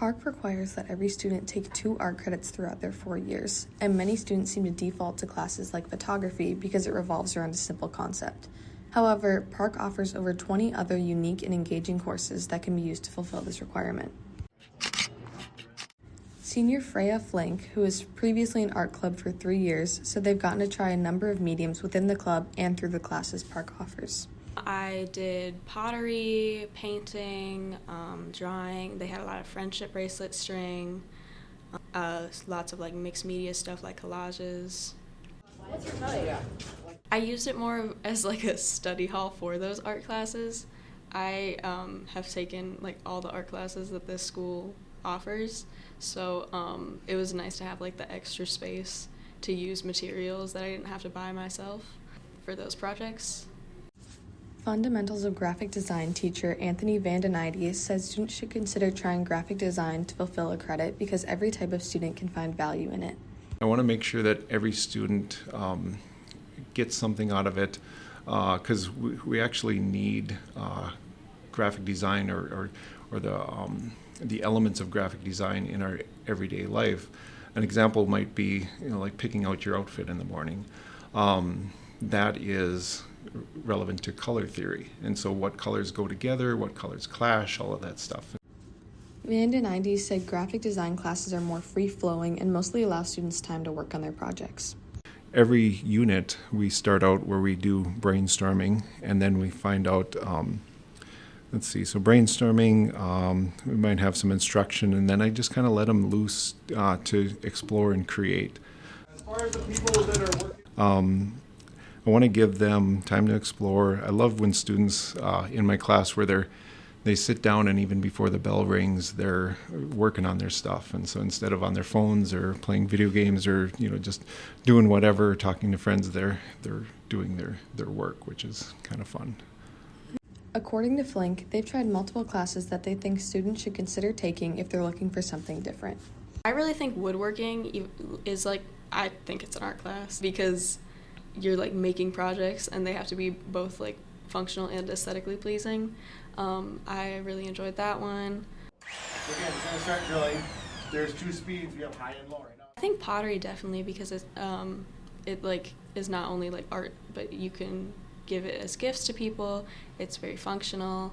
Park requires that every student take 2 art credits throughout their 4 years, and many students seem to default to classes like photography because it revolves around a simple concept. However, Park offers over 20 other unique and engaging courses that can be used to fulfill this requirement. Senior Freya Flink, who was previously in art club for 3 years, said they've gotten to try a number of mediums within the club and through the classes Park offers. I did pottery, painting, drawing. They had a lot of friendship bracelet string, lots of like mixed media stuff like collages. What's your color? I used it more as like a study hall for those art classes. I have taken like all the art classes that this school offers, so it was nice to have like the extra space to use materials that I didn't have to buy myself for those projects. Fundamentals of Graphic Design teacher Anthony Vandenides says students should consider trying graphic design to fulfill a credit because every type of student can find value in it. I want to make sure that every student gets something out of it because we actually need graphic design or the elements of graphic design in our everyday life. An example might be, like picking out your outfit in the morning. That is relevant to color theory, and so what colors go together, what colors clash, all of that stuff. Vandenides said graphic design classes are more free-flowing and mostly allow students time to work on their projects. Every unit we start out where we do brainstorming, and then we find out so brainstorming, we might have some instruction, and then I just kind of let them loose to explore and create. As far as the people that are working, I want to give them time to explore. I love when students in my class where they sit down and even before the bell rings, they're working on their stuff. And so instead of on their phones or playing video games or just doing whatever, talking to friends, they're doing their work, which is kind of fun. According to Flink, they've tried multiple classes that they think students should consider taking if they're looking for something different. I really think woodworking is I think it's an art class because you're like making projects and they have to be both like functional and aesthetically pleasing. I really enjoyed that one. again, we're gonna start drilling. There's 2 speeds. We have high and low right now. I think pottery definitely because it like is not only like art, but you can give it as gifts to people. It's very functional.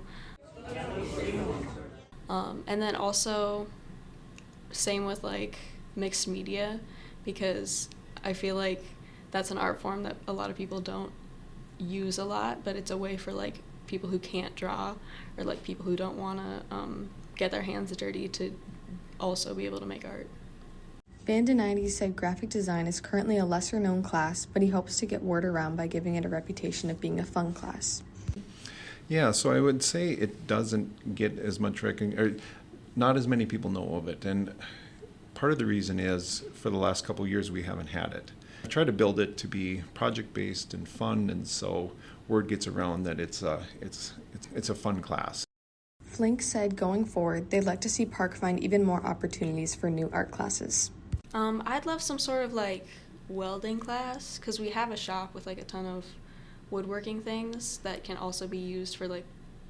And then also same with like mixed media because I feel like that's an art form that a lot of people don't use a lot, but it's a way for like people who can't draw or like people who don't want to get their hands dirty to also be able to make art. Vandenides said graphic design is currently a lesser known class, but he hopes to get word around by giving it a reputation of being a fun class. Yeah, so I would say it doesn't get as much or not as many people know of it, and part of the reason is for the last couple of years we haven't had it. I try to build it to be project-based and fun, and so word gets around that it's a fun class. Flink said going forward, they'd like to see Park find even more opportunities for new art classes. I'd love some sort of like welding class because we have a shop with like a ton of woodworking things that can also be used for like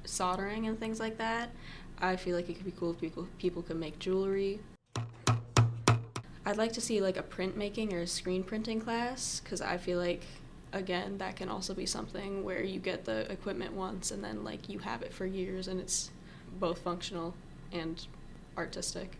soldering and things like that. I feel like it could be cool if people could make jewelry. I'd like to see like a printmaking or a screen printing class because I feel like, again, that can also be something where you get the equipment once and then like you have it for years and it's both functional and artistic.